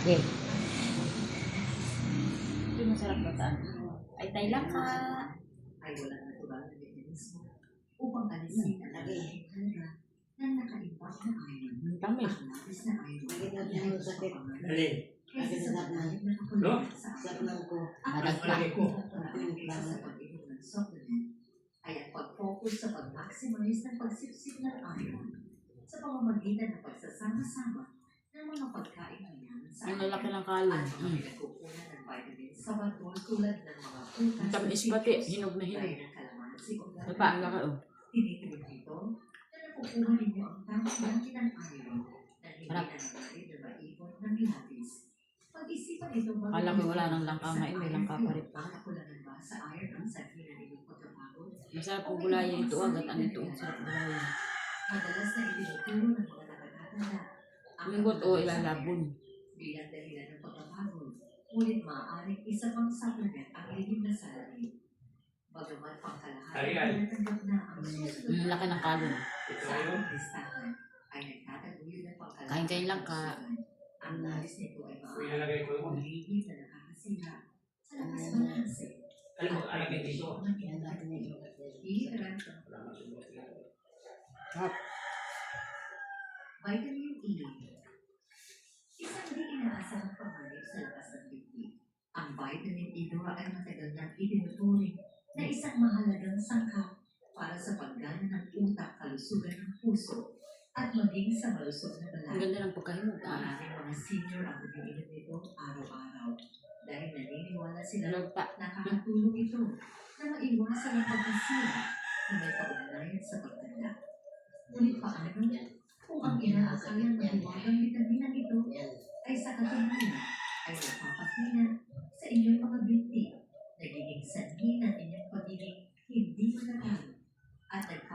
Okay. Ito masarap bataan. Ay, tay lang ka. Ay walang natural na mekanismo upang alisin ang naging halaga ng nakalimbak na iron. Tamis. Ang labis na iron Nakita niya yung sakit. Alin? kaysa sa malalim na No? kapulutan sa Sa iron. ulang ko. Ang Madagdag. ko sa pag-inom ng supplement ay ang pag-focus sa pag-maximize ng pagsipsip ng iron sa pamamagitan ng pagsasama-sama ng mga pagkain na yan sa Ang lalaki ng kalon. at mga pinagkukunan ng vitamins sa bato tulad ng mga prutas Ang tamis pati. Hinog na hinog. gaya ng kalamansi o Ito pa, ang laki oh. Tinitingin dito na nakukuha ninyo ang tamang laki ng iron na hindi na Harap. nangari na maipon ng lapis. Pag-isipan ito bago Akala ko wala nang langka sa ngayon, may langka pa rin. Nakakulangan ba sa iron ang sabi na inyong pagkapagod? Masarap po gulayan ito agad. Ano ito? Masarap gulayan. Madalas na itinuturo ng mga nakatatanda ang Yung buto ilalabon. bilang dahilan ng pagkapagod. Ngunit maaaring isa pang supplement ang lihim na salamin. Bagamat pangkalahatan Arian. natanggap na ang susunod Ang laki ng kalon. Ito sa yun. ating listahan ay nagtataguyod ng pangkalahatan. Kain-kain lang ka. Ang nais nito ay Kung maaaring ilalagay ko yun. lihim na nakakasira sa lakas balanse. Alam mo, alagay dito. Yan natin yung ilang. Hihiran Wala masubok yan. Vitamin E. Isang di inaasahang panganib sa lakas ng dibdib. Ang vitamin E ay matagal nang itinuturing na isang mahalagang sangkap para sa paggana ng utak, kalusugan ng puso, at maging sa malusog na Ang balat. ganda ng pagkahinog. Maraming mga senior ang umiinom nito araw-araw dahil naniniwala sila Lagta. nakakatulong ito na maiwasan ang pagkasira na may kaugnayan sa pagtanda. Ngunit paano kung ang inaakalang mahiwagang bitamina nito Yan. ay sa katunayan ay